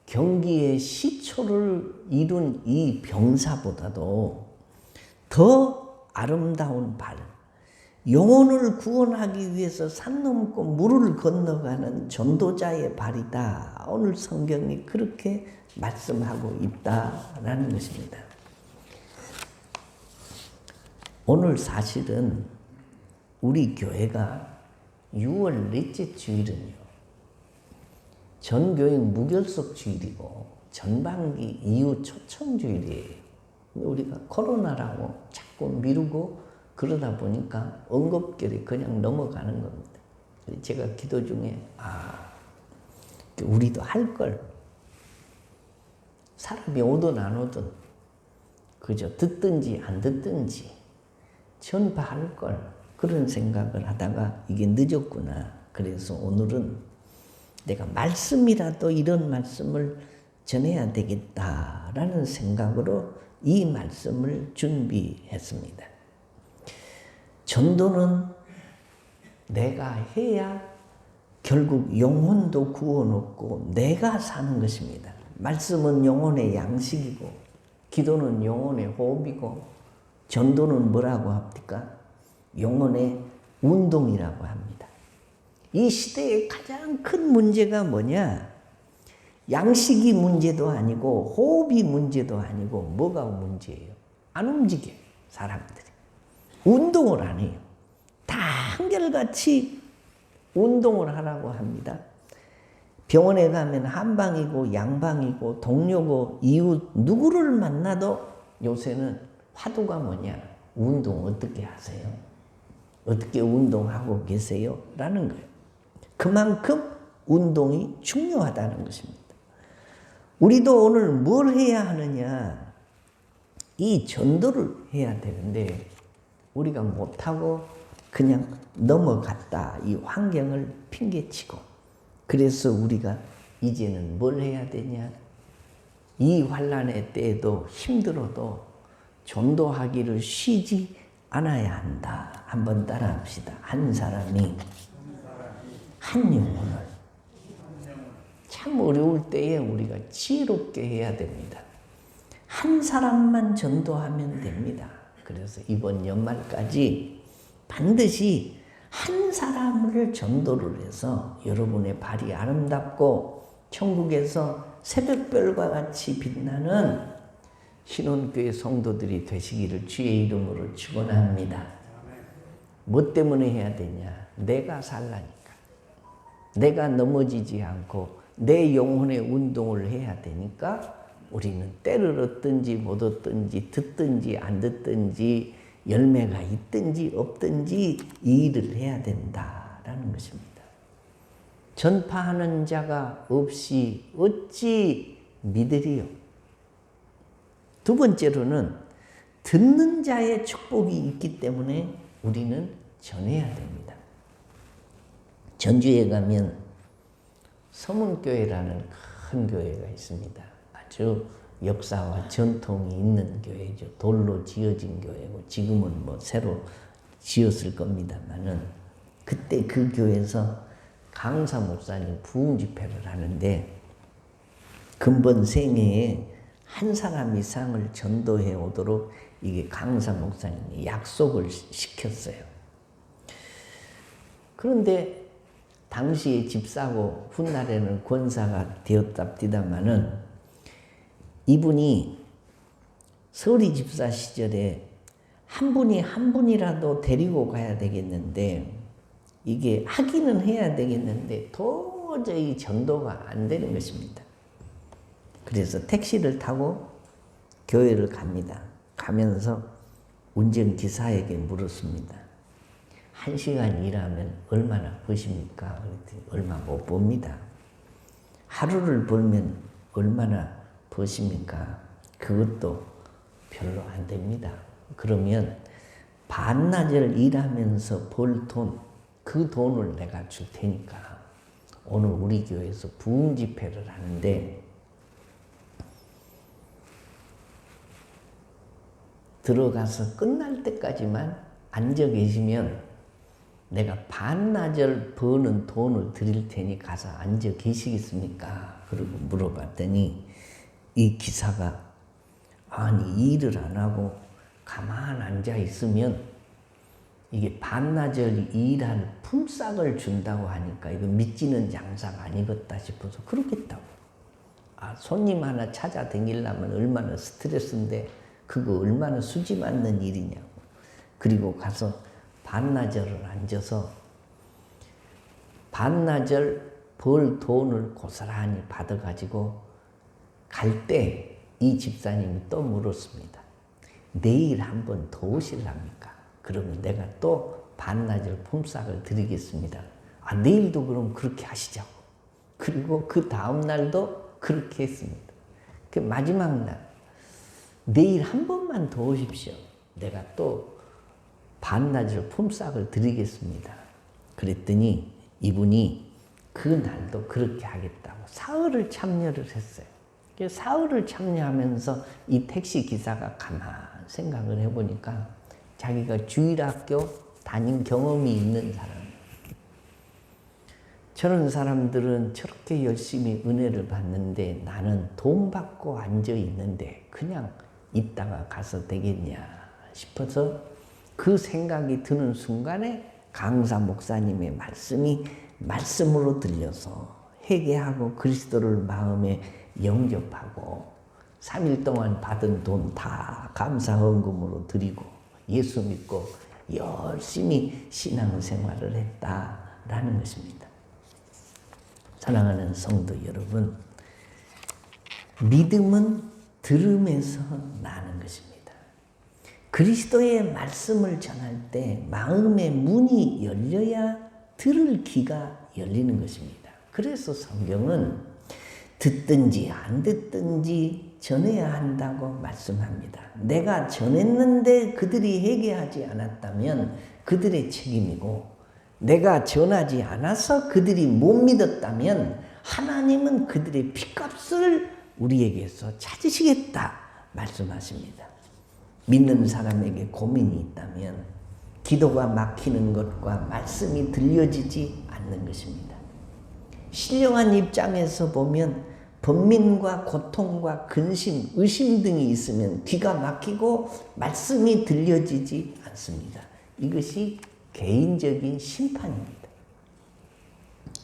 경기의 시초를 이룬 이 병사보다도 더 아름다운 발, 영혼을 구원하기 위해서 산 넘고 물을 건너가는 전도자의 발이다. 오늘 성경이 그렇게 말씀하고 있다라는 것입니다. 오늘 사실은 우리 교회가 6월 넷째 주일은요, 전교육 무결석 주일이고 전반기 이후 초청 주일이에요. 우리가 코로나라고 자꾸 미루고 그러다 보니까 언급결이 그냥 넘어가는 겁니다. 제가 기도 중에 우리도 할 걸, 사람이 오든 안 오든 그저 듣든지 안 듣든지 전파할 걸, 그런 생각을 하다가 이게 늦었구나. 그래서 오늘은 내가 말씀이라도 이런 말씀을 전해야 되겠다라는 생각으로 이 말씀을 준비했습니다. 전도는 내가 해야 결국 영혼도 구원받고 내가 사는 것입니다. 말씀은 영혼의 양식이고 기도는 영혼의 호흡이고 전도는 뭐라고 합니까? 영혼의 운동이라고 합니다. 이 시대의 가장 큰 문제가 뭐냐? 양식이 문제도 아니고 호흡이 문제도 아니고 뭐가 문제예요? 안 움직여요, 사람들이. 운동을 안 해요. 다 한결같이 운동을 하라고 합니다. 병원에 가면 한방이고 양방이고 동료고 이웃 누구를 만나도 요새는 화두가 뭐냐? 운동 어떻게 하세요? 어떻게 운동하고 계세요? 라는 거예요. 그만큼 운동이 중요하다는 것입니다. 우리도 오늘 뭘 해야 하느냐? 이 전도를 해야 되는데 우리가 못하고 그냥 넘어갔다. 이 환경을 핑계치고. 그래서 우리가 이제는 뭘 해야 되냐? 이 환난의 때에도 힘들어도 전도하기를 쉬지 않아야 한다. 한번 따라합시다. 한 사람이 한 영혼을 참 어려울 때에 우리가 지혜롭게 해야 됩니다. 한 사람만 전도하면 됩니다. 그래서 이번 연말까지 반드시 한 사람을 전도를 해서 여러분의 발이 아름답고 천국에서 새벽별과 같이 빛나는 신혼교회 성도들이 되시기를 주의 이름으로 축원합니다. 뭐 때문에 해야 되냐? 내가 살라니까. 내가 넘어지지 않고 내 영혼의 운동을 해야 되니까 우리는 때를 얻든지 못 얻든지 듣든지 안 듣든지 열매가 있든지 없든지 이 일을 해야 된다라는 것입니다. 전파하는 자가 없이 어찌 믿으리요? 두 번째로는 듣는 자의 축복이 있기 때문에 우리는 전해야 됩니다. 전주에 가면 서문교회라는 큰 교회가 있습니다. 아주 역사와 전통이 있는 교회죠. 돌로 지어진 교회고 지금은 뭐 새로 지었을 겁니다만은 그때 그 교회에서 강사 목사님 부흥 집회를 하는데 근본 생애에 한 사람 이상을 전도해 오도록 이게 강사 목사님이 약속을 시켰어요. 그런데 당시에 집사고 훗날에는 권사가 되었답디다마는 이분이 서울이 집사 시절에 한 분이라도 데리고 가야 되겠는데 이게 하기는 해야 되겠는데 도저히 전도가 안 되는 것입니다. 그래서 택시를 타고 교회를 갑니다. 가면서 운전기사에게 물었습니다. 1시간 일하면 얼마나 버십니까? 그랬더니 얼마 못 봅니다. 하루를 벌면 얼마나 버십니까? 그것도 별로 안 됩니다. 그러면 반나절 일하면서 벌 돈, 그 돈을 내가 줄 테니까 오늘 우리 교회에서 부흥 집회를 하는데 들어가서 끝날 때까지만 앉아 계시면 내가 반나절 버는 돈을 드릴 테니 가서 앉아 계시겠습니까? 그러고 물어봤더니 이 기사가 아니 일을 안 하고 가만 앉아 있으면 이게 반나절 일할 품삯을 준다고 하니까 이거 믿지는 장사가 아니겠다 싶어서 그렇겠다고. 아, 손님 하나 찾아다니려면 얼마나 스트레스인데 그거 얼마나 수지 맞는 일이냐고. 그리고 가서 반나절을 앉아서 반나절 벌 돈을 고스란히 받아가지고 갈 때 이 집사님이 또 물었습니다. 내일 한 번 더 오실랍니까? 그러면 내가 또 반나절 품삯을 드리겠습니다. 아, 내일도 그럼 그렇게 하시자고. 그리고 그 다음 날도 그렇게 했습니다. 그 마지막 날 내일 한 번만 더 오십시오. 내가 또 반나절 품삯을 드리겠습니다. 그랬더니 이분이 그 날도 그렇게 하겠다고 사흘을 참여를 했어요. 사흘을 참여하면서 이 택시 기사가 가만 생각을 해보니까 자기가 주일학교 다닌 경험이 있는 사람, 저런 사람들은 저렇게 열심히 은혜를 받는데 나는 돈 받고 앉아 있는데 그냥 있다가 가서 되겠냐 싶어서 그 생각이 드는 순간에 강사 목사님의 말씀이 말씀으로 들려서 회개하고 그리스도를 마음에 영접하고 3일 동안 받은 돈 다 감사 헌금으로 드리고 예수 믿고 열심히 신앙생활을 했다라는 것입니다. 사랑하는 성도 여러분, 믿음은 들음에서 나는 것입니다. 그리스도의 말씀을 전할 때 마음의 문이 열려야 들을 귀가 열리는 것입니다. 그래서 성경은 듣든지 안 듣든지 전해야 한다고 말씀합니다. 내가 전했는데 그들이 회개하지 않았다면 그들의 책임이고, 내가 전하지 않아서 그들이 못 믿었다면 하나님은 그들의 핏값을 우리에게서 찾으시겠다 말씀하십니다. 믿는 사람에게 고민이 있다면 기도가 막히는 것과 말씀이 들려지지 않는 것입니다. 신령한 입장에서 보면 번민과 고통과 근심, 의심 등이 있으면 귀가 막히고 말씀이 들려지지 않습니다. 이것이 개인적인 심판입니다.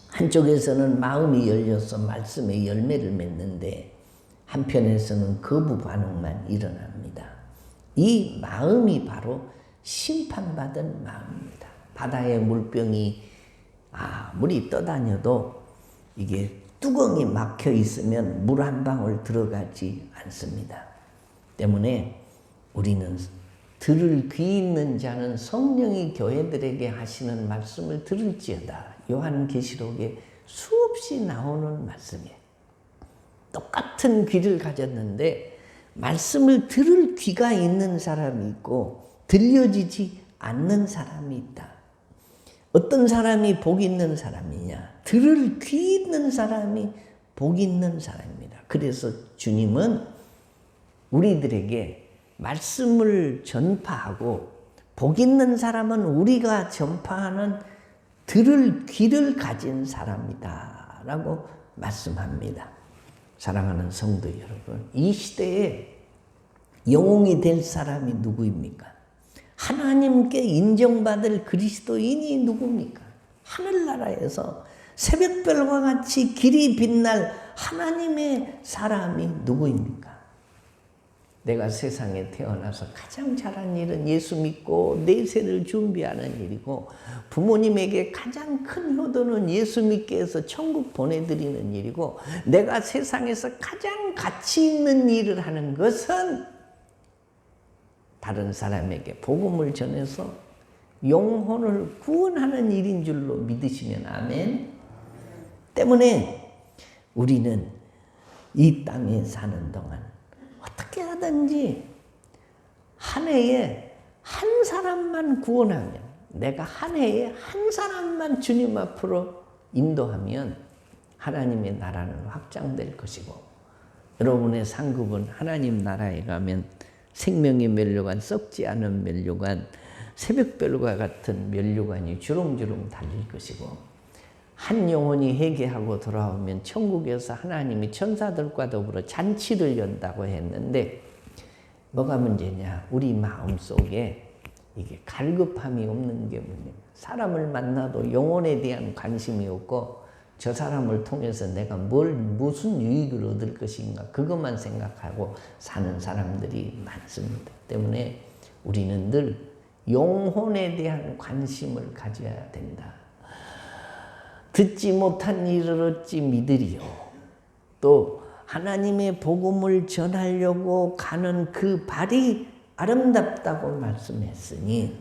한쪽에서는 마음이 열려서 말씀의 열매를 맺는데 한편에서는 거부 반응만 일어납니다. 이 마음이 바로 심판받은 마음입니다. 바다의 물병이 아무리 떠다녀도 이게 뚜껑이 막혀 있으면 물 한 방울 들어가지 않습니다. 때문에 우리는 들을 귀 있는 자는 성령이 교회들에게 하시는 말씀을 들을지어다. 요한계시록에 수없이 나오는 말씀이에요. 똑같은 귀를 가졌는데 말씀을 들을 귀가 있는 사람이 있고 들려지지 않는 사람이 있다. 어떤 사람이 복 있는 사람이냐? 들을 귀 있는 사람이 복 있는 사람입니다. 그래서 주님은 우리들에게 말씀을 전파하고 복 있는 사람은 우리가 전파하는 들을 귀를 가진 사람이다 라고 말씀합니다. 사랑하는 성도 여러분, 이 시대에 영웅이 될 사람이 누구입니까? 하나님께 인정받을 그리스도인이 누굽니까? 하늘나라에서 새벽별과 같이 길이 빛날 하나님의 사람이 누구입니까? 내가 세상에 태어나서 가장 잘한 일은 예수 믿고 내세를 준비하는 일이고, 부모님에게 가장 큰 효도는 예수 믿게 해서 천국 보내드리는 일이고, 내가 세상에서 가장 가치 있는 일을 하는 것은 다른 사람에게 복음을 전해서 영혼을 구원하는 일인 줄로 믿으시면 아멘. 때문에 우리는 이 땅에 사는 동안 어떻게 하든지 한 해에 한 사람만 구원하면, 내가 한 해에 한 사람만 주님 앞으로 인도하면 하나님의 나라는 확장될 것이고, 여러분의 상급은 하나님 나라에 가면 생명의 면류관, 썩지 않은 면류관, 새벽별과 같은 면류관이 주렁주렁 달릴 것이고, 한 영혼이 회개하고 돌아오면 천국에서 하나님이 천사들과 더불어 잔치를 연다고 했는데, 뭐가 문제냐? 우리 마음속에 이게 갈급함이 없는 게 문제입니다. 사람을 만나도 영혼에 대한 관심이 없고, 저 사람을 통해서 내가 무슨 유익을 얻을 것인가, 그것만 생각하고 사는 사람들이 많습니다. 때문에 우리는 늘 영혼에 대한 관심을 가져야 된다. 듣지 못한 일을 어찌 믿으리요. 또 하나님의 복음을 전하려고 가는 그 발이 아름답다고 말씀했으니,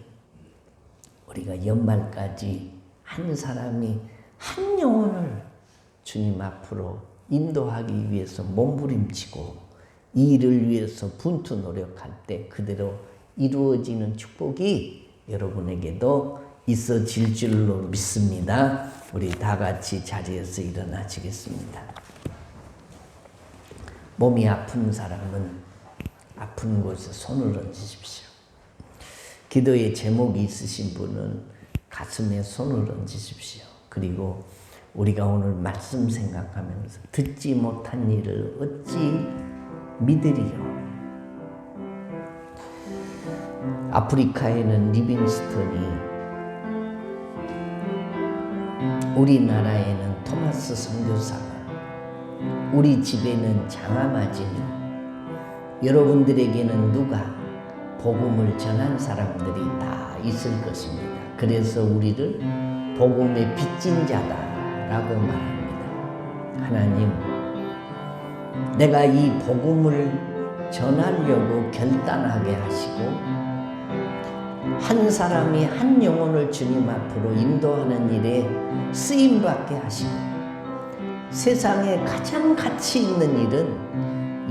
우리가 연말까지 한 사람이 한 영혼을 주님 앞으로 인도하기 위해서 몸부림치고 이 일을 위해서 분투 노력할 때 그대로 이루어지는 축복이 여러분에게도 있어질 줄로 믿습니다. 우리 다 같이 자리에서 일어나시겠습니다. 몸이 아픈 사람은 아픈 곳에 손을 얹으십시오. 기도의 제목이 있으신 분은 가슴에 손을 얹으십시오. 그리고 우리가 오늘 말씀 생각하면서 듣지 못한 일을 어찌 믿으리요. 아프리카에는 리빙스턴이, 우리나라에는 토마스 선교사가, 우리 집에는 장아마지니, 여러분들에게는 누가 복음을 전한 사람들이 다 있을 것입니다. 그래서 우리를 복음의 빚진 자다라고 말합니다. 하나님, 내가 이 복음을 전하려고 결단하게 하시고 한 사람이 한 영혼을 주님 앞으로 인도하는 일에 쓰임받게 하시고, 세상에 가장 가치 있는 일은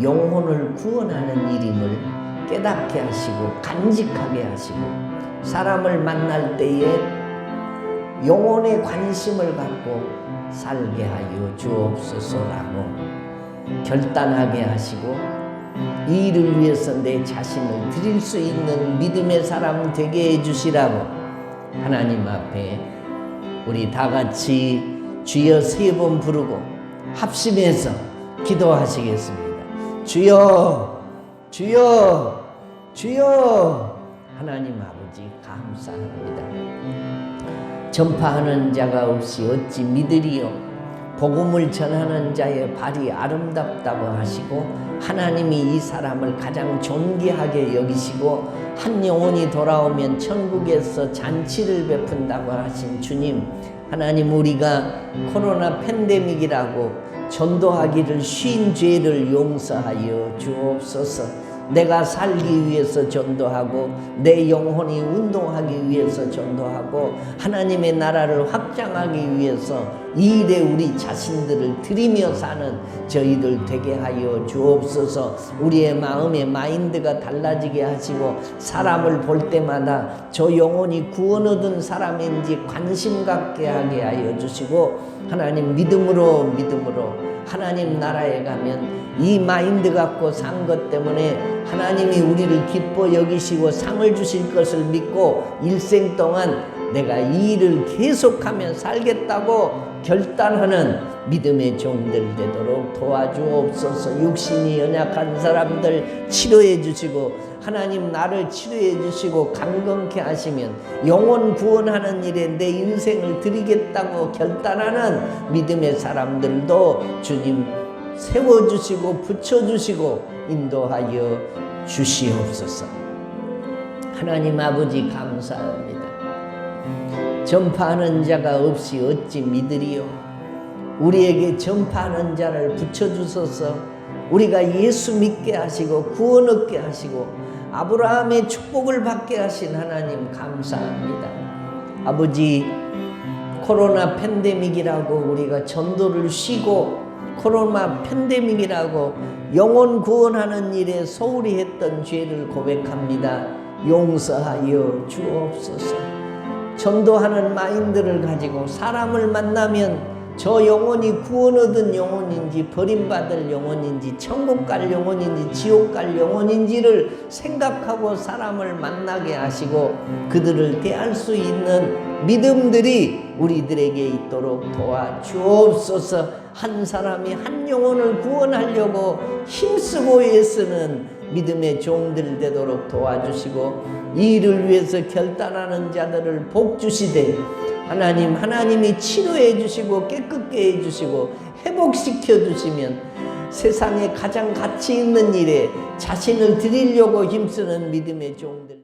영혼을 구원하는 일임을 깨닫게 하시고 간직하게 하시고, 사람을 만날 때에 영혼에 관심을 갖고 살게 하여 주옵소서라고 결단하게 하시고, 이 일을 위해서 내 자신을 드릴 수 있는 믿음의 사람 되게 해주시라고 하나님 앞에 우리 다 같이 주여 3번 부르고 합심해서 기도하시겠습니다. 주여, 주여, 주여. 하나님 아버지 감사합니다. 전파하는 자가 없이 어찌 믿으리요. 복음을 전하는 자의 발이 아름답다고 하시고, 하나님이 이 사람을 가장 존귀하게 여기시고 한 영혼이 돌아오면 천국에서 잔치를 베푼다고 하신 주님, 하나님, 우리가 코로나 팬데믹이라고 전도하기를 쉰 죄를 용서하여 주옵소서. 내가 살기 위해서 전도하고 내 영혼이 운동하기 위해서 전도하고 하나님의 나라를 확장하기 위해서 이 일에 우리 자신들을 드리며 사는 저희들 되게 하여 주옵소서. 우리의 마음의 마인드가 달라지게 하시고, 사람을 볼 때마다 저 영혼이 구원 얻은 사람인지 관심 갖게 하게 하여 주시고, 하나님, 믿음으로 하나님 나라에 가면 이 마인드 갖고 산 것 때문에 하나님이 우리를 기뻐 여기시고 상을 주실 것을 믿고 일생 동안 내가 이 일을 계속하며 살겠다고 결단하는 믿음의 종들 되도록 도와주옵소서. 육신이 연약한 사람들 치료해 주시고, 하나님 나를 치료해 주시고 강건케 하시면 영혼 구원하는 일에 내 인생을 드리겠다고 결단하는 믿음의 사람들도 주님 세워주시고 붙여주시고 인도하여 주시옵소서. 하나님 아버지 감사합니다. 전파하는 자가 없이 어찌 믿으리요. 우리에게 전파하는 자를 붙여주소서. 우리가 예수 믿게 하시고 구원 얻게 하시고 아브라함의 축복을 받게 하신 하나님 감사합니다. 아버지, 코로나 팬데믹이라고 우리가 전도를 쉬고 코로나 팬데믹이라고 영혼 구원하는 일에 소홀히 했던 죄를 고백합니다. 용서하여 주옵소서. 전도하는 마인드를 가지고 사람을 만나면 저 영혼이 구원 얻은 영혼인지 버림받을 영혼인지 천국 갈 영혼인지 지옥 갈 영혼인지를 생각하고 사람을 만나게 하시고 그들을 대할 수 있는 믿음들이 우리들에게 있도록 도와주옵소서. 한 사람이 한 영혼을 구원하려고 힘쓰고 애쓰는 믿음의 종들 되도록 도와주시고, 이 일을 위해서 결단하는 자들을 복 주시되 하나님이 치료해 주시고 깨끗게 해 주시고 회복시켜 주시면 세상에 가장 가치 있는 일에 자신을 드리려고 힘쓰는 믿음의 종들